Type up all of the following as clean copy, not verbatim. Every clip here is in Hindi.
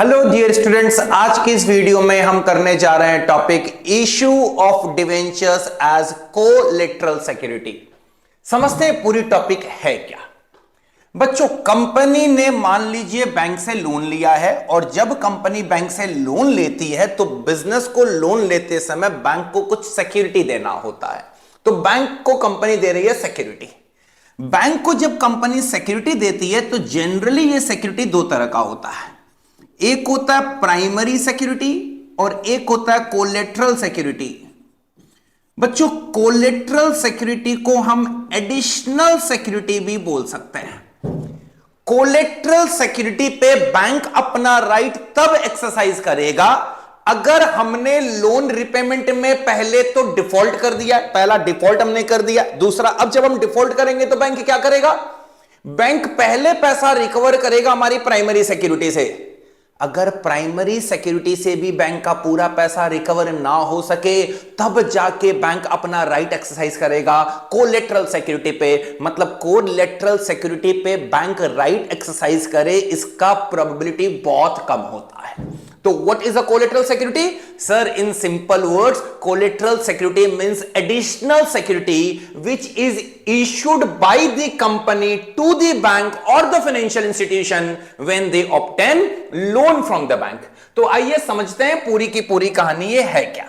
हेलो डियर स्टूडेंट्स, आज की इस वीडियो में हम करने जा रहे हैं topic issue of debentures as collateral security. समझते हैं पूरी टॉपिक है क्या। बच्चों, कंपनी ने मान लीजिए बैंक से लोन लिया है और जब कंपनी बैंक से लोन लेती है तो बिजनेस को लोन लेते समय बैंक को कुछ सिक्योरिटी देना होता है। तो बैंक को कंपनी दे रही है सिक्योरिटी। बैंक को जब कंपनी सिक्योरिटी देती है तो जनरली ये सिक्योरिटी दो तरह का होता है। एक होता है प्राइमरी सिक्योरिटी और एक होता है कोलेटरल सिक्योरिटी। बच्चों, कोलेटरल सिक्योरिटी को हम एडिशनल सिक्योरिटी भी बोल सकते हैं। कोलेटरल सिक्योरिटी पे बैंक अपना राइट तब एक्सरसाइज करेगा अगर हमने लोन रिपेमेंट में पहले तो डिफॉल्ट कर दिया। पहला डिफॉल्ट हमने कर दिया। दूसरा, अब जब हम डिफॉल्ट करेंगे तो बैंक क्या करेगा? बैंक पहले पैसा रिकवर करेगा हमारी प्राइमरी सिक्योरिटी से। अगर प्राइमरी सिक्योरिटी से भी बैंक का पूरा पैसा रिकवर ना हो सके तब जाके बैंक अपना राइट एक्सरसाइज करेगा कोलेटरल सिक्योरिटी पे। मतलब कोलेटरल सिक्योरिटी पे बैंक राइट एक्सरसाइज करे, इसका प्रोबेबिलिटी बहुत कम होता है। तो what is a collateral security? Sir, in simple words, collateral security means additional security which is issued by the company to the bank or the financial institution when they obtain loan from the bank। तो आइए समझते हैं पूरी की पूरी कहानी ये है क्या।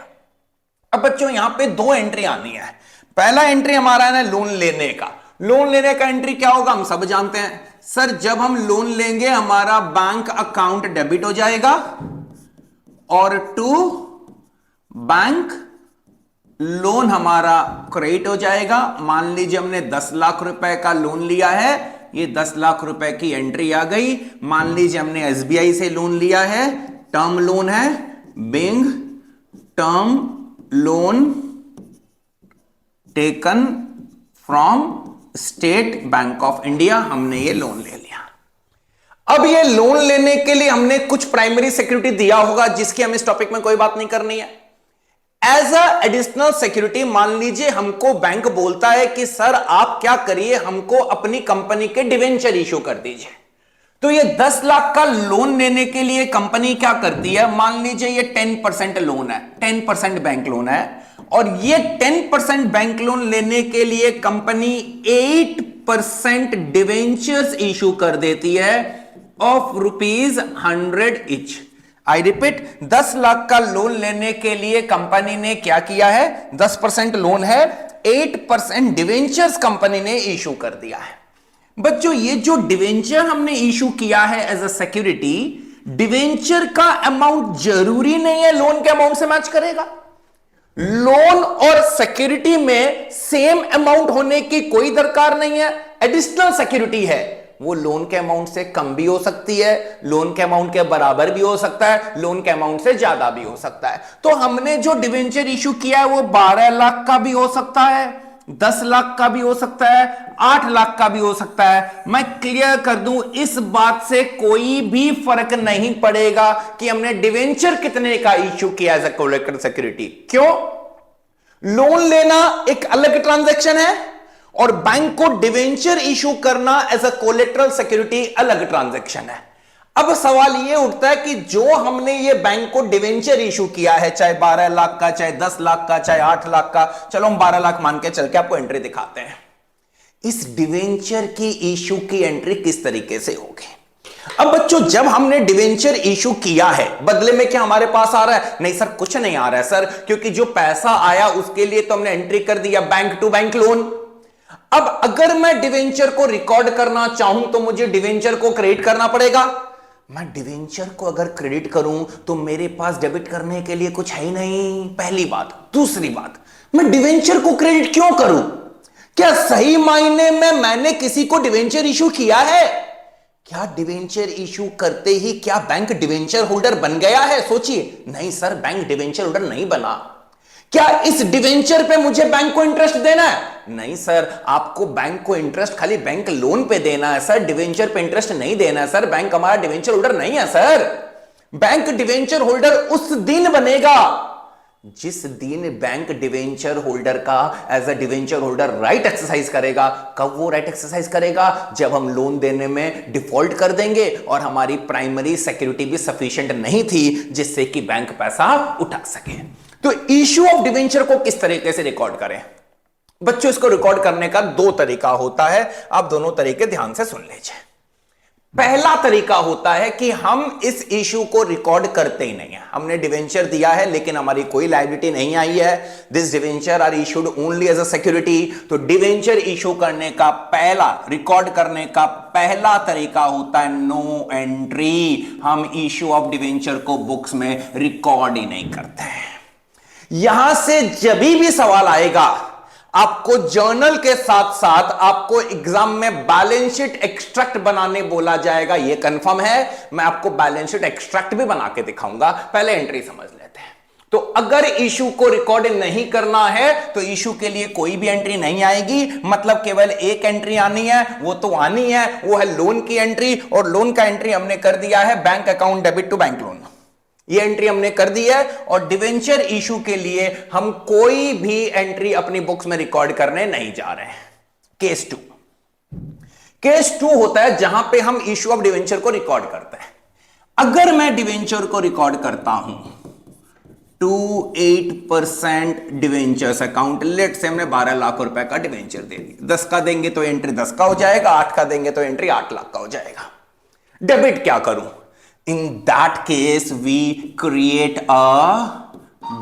अब बच्चों, यहां पे दो एंट्री आनी है। पहला एंट्री हमारा है ना लोन लेने का। लोन लेने का एंट्री क्या होगा हम सब जानते हैं। सर, जब हम लोन लेंगे हमारा बैंक अकाउंट डेबिट हो जाएगा और टू बैंक लोन हमारा क्रेडिट हो जाएगा। मान लीजिए हमने 10 लाख रुपए का लोन लिया है, ये 10 लाख रुपए की एंट्री आ गई। मान लीजिए हमने एसबीआई से लोन लिया है, टर्म लोन है, being term loan taken from State Bank of India, हमने ये लोन ले लिया। अब ये लोन लेने के लिए हमने कुछ प्राइमरी सिक्योरिटी दिया होगा जिसकी हम इस टॉपिक में कोई बात नहीं करनी है। एज अ एडिशनल सिक्योरिटी मान लीजिए हमको बैंक बोलता है कि सर आप क्या करिए, हमको अपनी कंपनी के डिवेंचर इशू कर दीजिए। तो ये 10 लाख का लोन लेने के लिए कंपनी क्या करती है? मान लीजिए ये 10% लोन है, 10% बैंक लोन है और ये 10% बैंक लोन लेने के लिए कंपनी 8% डिवेंचर्स इशू कर देती है of ₹100 each. I repeat, 10 lakh का लोन लेने के लिए कंपनी ने क्या किया है? 10% लोन है, 8% डिवेंचर्स कंपनी ने इशू कर दिया है। बच्चों, ये जो डिवेंचर हमने इशू किया है एज अ सिक्योरिटी, डिवेंचर का अमाउंट जरूरी नहीं है लोन के अमाउंट से मैच करेगा। लोन और सिक्योरिटी में सेम अमाउंट होने की कोई दरकार नहीं है। एडिशनल सिक्योरिटी है, वो लोन के अमाउंट से कम भी हो सकती है, लोन के अमाउंट के बराबर भी हो सकता है, लोन के अमाउंट से ज्यादा भी हो सकता है। तो हमने जो डिवेंचर इशू किया है वो 12 लाख का भी हो सकता है, 10 लाख का भी हो सकता है, 8 लाख का भी हो सकता है। मैं क्लियर कर दूं, इस बात से कोई भी फर्क नहीं पड़ेगा कि हमने डिवेंचर कितने का इशू किया एज अ कोलेटरल सिक्योरिटी। क्यों? लोन लेना एक अलग ट्रांजैक्शन है और बैंक को डिवेंचर इशू करना एज अ कोलेटरल सिक्योरिटी अलग ट्रांजैक्शन है। अब सवाल यह उठता है कि जो हमने ये बैंक को डिवेंचर इशू किया है, चाहे 12 लाख का, चाहे 10 लाख का, चाहे 8 लाख का, चलो हम 12 लाख मान के चल के आपको एंट्री दिखाते हैं। इस डिवेंचर की इशू की एंट्री किस तरीके से होगी? अब बच्चों, जब हमने डिवेंचर इशू किया है, बदले में क्या हमारे पास आ रहा है? नहीं सर, कुछ नहीं आ रहा है सर, क्योंकि जो पैसा आया उसके लिए तो हमने एंट्री कर दिया बैंक टू बैंक लोन। अब अगर मैं डिवेंचर को रिकॉर्ड करना चाहूं तो मुझे डिवेंचर को क्रेडिट करना पड़ेगा। मैं डिवेंचर को अगर क्रेडिट करूं तो मेरे पास डेबिट करने के लिए कुछ है ही नहीं, पहली बात। दूसरी बात, मैं डिवेंचर को क्रेडिट क्यों करूं? क्या सही मायने में मैंने किसी को डिवेंचर इशू किया है? क्या डिवेंचर इशू करते ही क्या बैंक डिवेंचर होल्डर बन गया है? सोचिए, नहीं सर, बैंक डिवेंचर होल्डर नहीं बना। क्या इस डिवेंचर पे मुझे बैंक को इंटरेस्ट देना है? नहीं सर, आपको बैंक को इंटरेस्ट खाली बैंक लोन पे देना है सर, डिवेंचर पे इंटरेस्ट नहीं देना है सर। बैंक हमारा डिवेंचर होल्डर नहीं है सर। बैंक डिवेंचर होल्डर उस दिन बनेगा जिस दिन बैंक डिवेंचर होल्डर का as a debenture holder right exercise करेगा, कब वो राइट एक्सरसाइज करेगा? जब हम लोन देने में डिफॉल्ट कर देंगे और हमारी प्राइमरी सिक्योरिटी भी सफिशिएंट नहीं थी जिससे कि बैंक पैसा उठा सके। तो इश्यू ऑफ डिवेंचर को किस तरीके से रिकॉर्ड करें? बच्चों, इसको रिकॉर्ड करने का दो तरीका होता है, आप दोनों तरीके ध्यान से सुन लीजिए। पहला तरीका होता है कि हम इस इशू को रिकॉर्ड करते ही नहीं है। हमने डिवेंचर दिया है लेकिन हमारी कोई लायबिलिटी नहीं आई है, this debenture are issued only as a security. तो डिवेंचर इशू करने का पहला, रिकॉर्ड करने का पहला तरीका होता है नो एंट्री। हम इशू ऑफ डिवेंचर को बुक्स में रिकॉर्ड ही नहीं करते हैं। यहां से जब भी सवाल आएगा, आपको जर्नल के साथ साथ आपको एग्जाम में बैलेंस शीट एक्सट्रैक्ट बनाने बोला जाएगा, यह कंफर्म है। मैं आपको बैलेंस शीट एक्सट्रैक्ट भी बना के दिखाऊंगा, पहले एंट्री समझ लेते हैं। तो अगर इशू को रिकॉर्ड नहीं करना है तो इशू के लिए कोई भी एंट्री नहीं आएगी, मतलब केवल एक एंट्री आनी है, वो तो आनी है, वो है लोन की एंट्री। और लोन का एंट्री हमने कर दिया है bank account debit to bank loan, ये एंट्री हमने कर दी है। और डिवेंचर इशू के लिए हम कोई भी एंट्री अपनी बुक्स में रिकॉर्ड करने नहीं जा रहे हैं। केस टू, केस टू होता है जहां पे हम इशू ऑफ डिवेंचर को रिकॉर्ड करते हैं। अगर मैं डिवेंचर को रिकॉर्ड करता हूं टू 8% डिवेंचर्स अकाउंट, लेट से हमने 12 लाख रुपए का डिवेंचर दे दिया, 10 का देंगे तो एंट्री 10 का हो जाएगा, 8 का देंगे तो एंट्री 8 लाख का हो जाएगा। डेबिट क्या करूं? In that case, we create a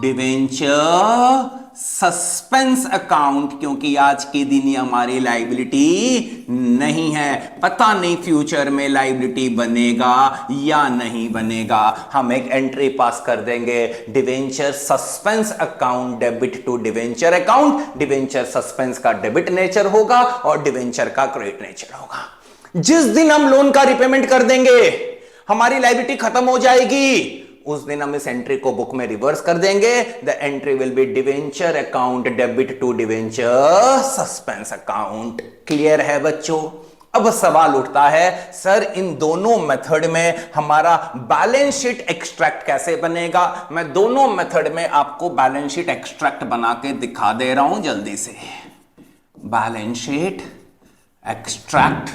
debenture suspense account, क्योंकि आज के दिन ये हमारी लाइबिलिटी नहीं है। पता नहीं फ्यूचर में लाइबिलिटी बनेगा या नहीं बनेगा। हम एक एंट्री पास कर देंगे, debenture suspense account debit to debenture account. Debenture suspense का डेबिट नेचर होगा और डिवेंचर का क्रेडिट नेचर होगा। जिस दिन हम लोन का रिपेमेंट कर देंगे, हमारी लायबिलिटी खत्म हो जाएगी, उस दिन हम इस एंट्री को बुक में रिवर्स कर देंगे। The entry will be debenture account debit to debenture suspense account. Clear है बच्चों? अब सवाल उठता है, सर इन दोनों मेथड में हमारा बैलेंस शीट एक्सट्रैक्ट कैसे बनेगा? मैं दोनों मेथड में आपको बैलेंस शीट एक्सट्रैक्ट बना के दिखा दे रहा हूं जल्दी से। Balance sheet extract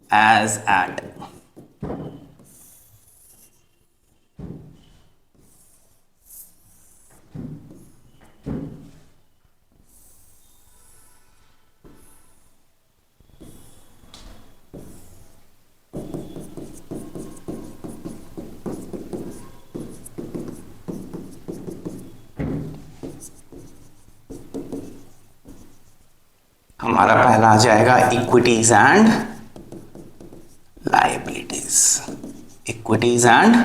as at, हमारा पहला आ जाएगा equities and liabilities. Equities and,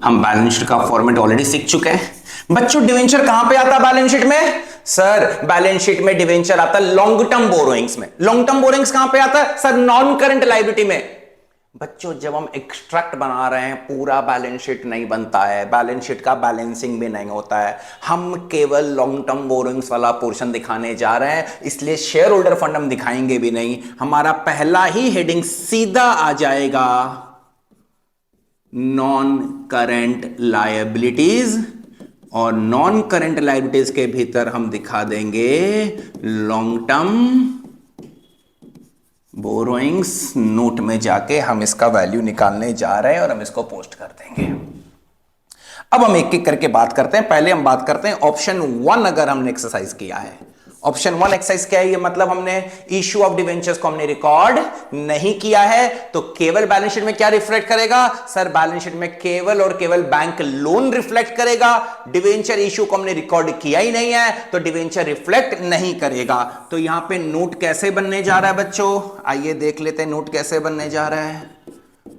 हम बैलेंस शीट का फॉर्मेट ऑलरेडी सीख चुके हैं। बच्चों, डिवेंचर कहां पे आता है बैलेंस शीट में? सर बैलेंस शीट में डिवेंचर आता है लॉन्ग टर्म बोरोइंग्स में। लॉन्ग टर्म बोरोइंग्स कहां पे आता है? सर नॉन करंट लायबिलिटी में। बच्चों, जब हम एक्सट्रैक्ट बना रहे हैं पूरा बैलेंस शीट नहीं बनता है, बैलेंस शीट का बैलेंसिंग भी नहीं होता है, हम केवल लॉन्ग टर्म बोरोइंग्स वाला पोर्शन दिखाने जा रहे हैं, इसलिए शेयर होल्डर फंड हम दिखाएंगे भी नहीं। हमारा पहला ही हेडिंग सीधा आ जाएगा नॉन करेंट लायबिलिटीज, और नॉन करेंट लायबिलिटीज के भीतर हम दिखा देंगे लॉन्ग टर्म बोरोइंग्स। नोट में जाके हम इसका वैल्यू निकालने जा रहे हैं और हम इसको पोस्ट कर देंगे। अब हम एक एक करके बात करते हैं। पहले हम बात करते हैं ऑप्शन 1। अगर हमने एक्सरसाइज किया है, ऑप्शन 1 एक्सरसाइज क्या है? ये मतलब हमने इश्यू ऑफ डिवेंचर्स को हमने रिकॉर्ड नहीं किया है, तो केवल बैलेंस शीट में क्या रिफ्लेक्ट करेगा? सर बैलेंस शीट में केवल और केवल बैंक लोन रिफ्लेक्ट करेगा। डिवेंचर इश्यू को हमने रिकॉर्ड किया ही नहीं है तो डिवेंचर रिफ्लेक्ट नहीं करेगा। तो यहां पे नोट कैसे बनने जा रहा है बच्चों? आइए देख लेते हैं नोट कैसे बनने जा रहा है।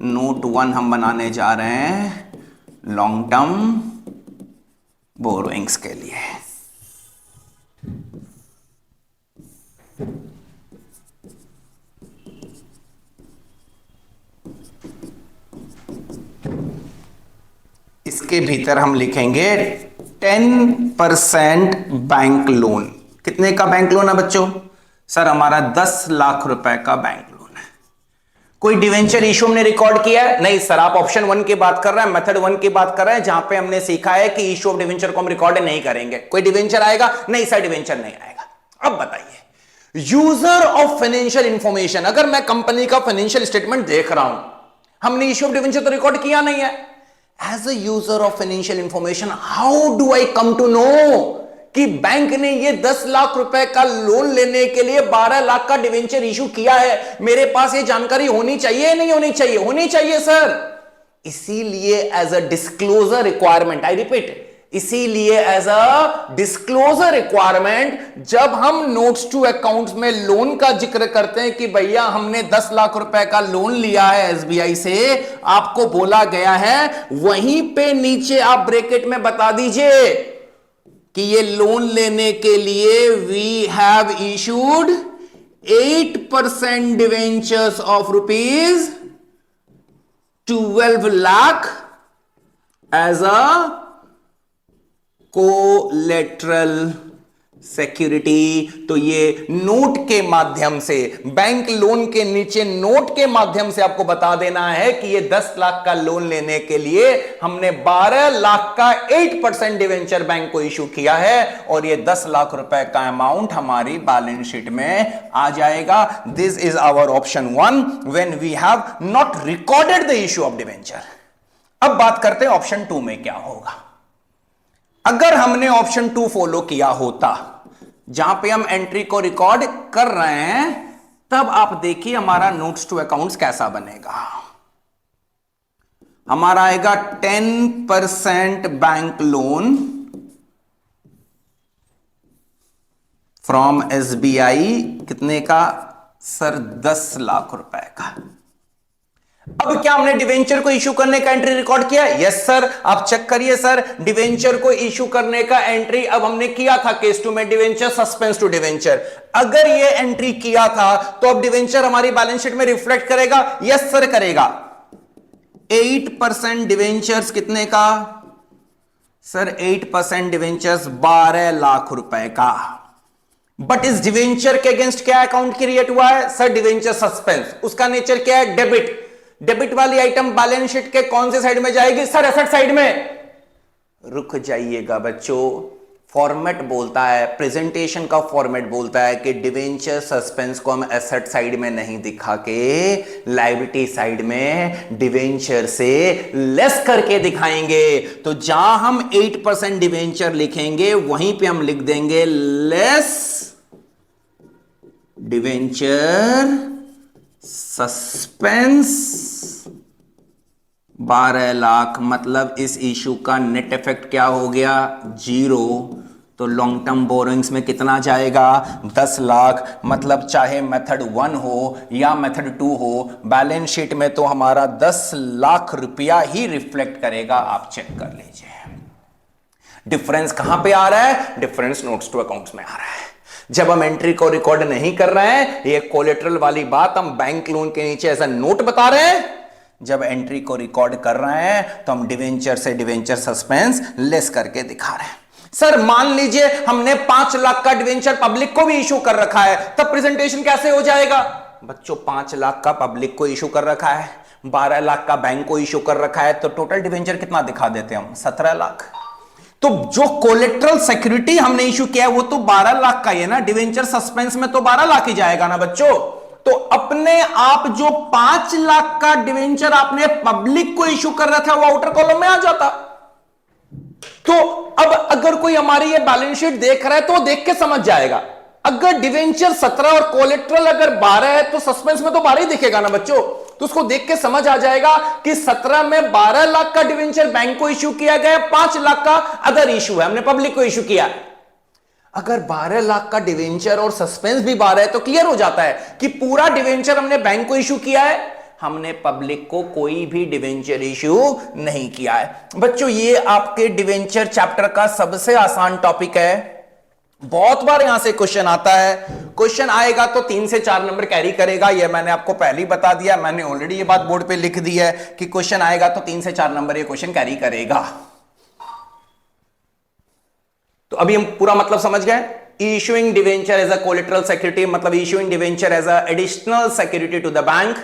नोट 1 हम बनाने जा रहे हैं लॉन्ग टर्म बोरोइंग्स के लिए। इसके भीतर हम लिखेंगे 10% बैंक लोन। कितने का बैंक लोन है बच्चों? सर हमारा 10 लाख रुपए का बैंक लोन है। कोई डिवेंचर इशू हमने रिकॉर्ड किया है? नहीं सर, आप ऑप्शन 1 की बात कर रहे हैं, मेथड 1 की बात कर रहे हैं, जहां पे हमने सीखा है कि इशू ऑफ डिवेंचर को हम रिकॉर्ड नहीं करेंगे। कोई डिवेंचर आएगा? नहीं सर, डिवेंचर नहीं आएगा। अब बताइए, यूजर ऑफ फाइनेंशियल इंफॉर्मेशन, अगर मैं कंपनी का फाइनेंशियल स्टेटमेंट देख रहा हूं, हमने इशू ऑफ डिवेंचर तो रिकॉर्ड किया नहीं है। As a user of financial information, how do I come to know कि बैंक ने ये 10 लाख रुपए का लोन लेने के लिए 12 लाख का डिवेंचर इशू किया है? मेरे पास ये जानकारी होनी चाहिए नहीं होनी चाहिए? होनी चाहिए सर। इसीलिए as a disclosure requirement, I repeat, इसीलिए एज अ डिस्क्लोजर रिक्वायरमेंट, जब हम नोट्स टू अकाउंट्स में लोन का जिक्र करते हैं कि भैया हमने 10 लाख रुपए का लोन लिया है एसबीआई से, आपको बोला गया है, वहीं पे नीचे आप ब्रैकेट में बता दीजिए कि ये लोन लेने के लिए we have issued 8% debentures of rupees 12 lakh as a collateral security. तो ये नोट के माध्यम से, बैंक लोन के नीचे नोट के माध्यम से आपको बता देना है कि ये 10 लाख का लोन लेने के लिए हमने 12 लाख का 8% डिवेंचर बैंक को इशू किया है, और ये 10 लाख रुपए का अमाउंट हमारी बैलेंस शीट में आ जाएगा। This is our option 1 when we have not recorded the issue of debenture. अब बात करते हैं ऑप्शन 2 में क्या होगा। अगर हमने ऑप्शन 2 फॉलो किया होता, जहां पे हम एंट्री को रिकॉर्ड कर रहे हैं, तब आप देखिए हमारा नोट्स टू अकाउंट्स कैसा बनेगा। हमारा आएगा 10% बैंक लोन फ्रॉम एसबीआई, कितने का सर? 10 लाख रुपए का। अब क्या हमने डिवेंचर को इशू करने का एंट्री रिकॉर्ड किया? यस सर, आप चेक करिए सर, डिवेंचर को इशू करने का एंट्री अब हमने किया था केस 2 में, डिवेंचर सस्पेंस टू डिवेंचर। अगर ये एंट्री किया था तो अब डिवेंचर हमारी बैलेंस शीट में रिफ्लेक्ट करेगा? यस सर करेगा। 8% डिवेंचर्स कितने का सर? 8% डिवेंचर्स 12 लाख रुपए का। बट इस डिवेंचर के अगेंस्ट क्या अकाउंट क्रिएट हुआ है सर? Debenture suspense. उसका नेचर क्या है? डेबिट। डेबिट वाली आइटम बैलेंस शीट के कौन से साइड में जाएगी सर? एसेट साइड में। रुक जाइएगा बच्चों, फॉर्मेट बोलता है, प्रेजेंटेशन का फॉर्मेट बोलता है कि डिवेंचर सस्पेंस को हम एसेट साइड में नहीं दिखा के लायबिलिटी साइड में डिवेंचर से लेस करके दिखाएंगे। तो जहां हम 8% डिवेंचर लिखेंगे, वहीं पे हम लिख देंगे लेस डिवेंचर सस्पेंस 12 लाख। मतलब इस इशू का नेट इफेक्ट क्या हो गया? 0। तो लॉन्ग टर्म बोरोइंग्स में कितना जाएगा? 10 लाख। मतलब चाहे मेथड 1 हो या मेथड 2 हो, बैलेंस शीट में तो हमारा 10 लाख रुपया ही रिफ्लेक्ट करेगा। आप चेक कर लीजिए डिफरेंस कहां पे आ रहा है? डिफरेंस नोट्स टू अकाउंट्स में आ रहा है। जब हम एंट्री को रिकॉर्ड नहीं कर रहे हैं, ये कोलेटरल वाली बात हम बैंक लोन के नीचे ऐसा नोट बता रहे हैं। जब एंट्री को रिकॉर्ड कर रहे हैं तो हम डिवेंचर से डिवेंचर सस्पेंस लेस करके दिखा रहे हैं। सर मान लीजिए हमने 5 लाख का डिवेंचर पब्लिक को भी इशू कर रखा है, तब प्रेजेंटेशन कैसे हो जाएगा? बच्चों 5 लाख का पब्लिक को इशू कर रखा है, 12 लाख का बैंक को इशू कर रखा है, तो टोटल डिवेंचर कितना दिखा देते हम? 17 लाख। तो जो कोलेट्रल सिक्योरिटी हमने इशू किया है वो तो 12 लाख का ही है ना, डिवेंचर सस्पेंस में तो 12 लाख ही जाएगा ना बच्चों। तो अपने आप जो 5 लाख का डिवेंचर आपने पब्लिक को इशू कर रखा है वो आउटर कॉलम में आ जाता। तो अब अगर कोई हमारी ये बैलेंस शीट देख रहा है तो देख के समझ जाएगा, अगर डिवेंचर 17 और कोलेट्रल अगर 12 है तो सस्पेंस में तो 12 ही दिखेगा ना बच्चों। तो उसको देख के समझ आ जाएगा कि 17 में 12 लाख का डिवेंचर बैंक को इशू किया गया, 5 लाख का अदर इशू है, हमने पब्लिक को इशू किया। अगर 12 लाख का डिवेंचर और सस्पेंस भी 12 है तो क्लियर हो जाता है कि पूरा डिवेंचर हमने बैंक को इशू किया है, हमने पब्लिक को कोई भी डिवेंचर इशू नहीं किया है। बच्चों ये आपके डिवेंचर चैप्टर का सबसे आसान टॉपिक है। बहुत बार यहां से क्वेश्चन आता है, क्वेश्चन आएगा तो 3 से 4 नंबर कैरी करेगा, यह मैंने आपको पहले ही बता दिया, मैंने ऑलरेडी ये बात बोर्ड पे लिख दी है कि क्वेश्चन आएगा तो 3 से 4 नंबर ये क्वेश्चन कैरी करेगा। तो अभी हम पूरा मतलब समझ गए। Issuing debenture as a collateral security, मतलब issuing debenture as a additional security to the bank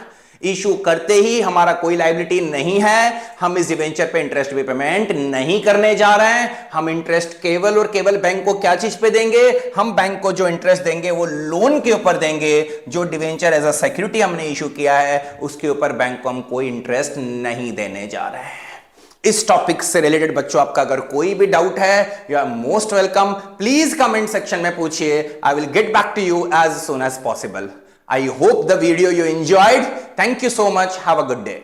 issue करते ही हमारा कोई लायबिलिटी नहीं है, हम इस डिवेंचर पे इंटरेस्ट भी पेमेंट नहीं करने जा रहे हैं। हम इंटरेस्ट केवल और केवल बैंक को क्या चीज पे देंगे, हम बैंक को जो इंटरेस्ट देंगे वो लोन के ऊपर देंगे। जो डिवेंचर एज अ सिक्योरिटी हमने इशू किया है उसके ऊपर बैंक को हम कोई इंटरेस्ट नहीं देने जा रहे हैं। इस टॉपिक से रिलेटेड बच्चों आपका अगर कोई भी डाउट है, you are most welcome, please comment section में पूछिए। I will get back to you as soon as possible. I hope the video you enjoyed. Thank you so much. Have a good day.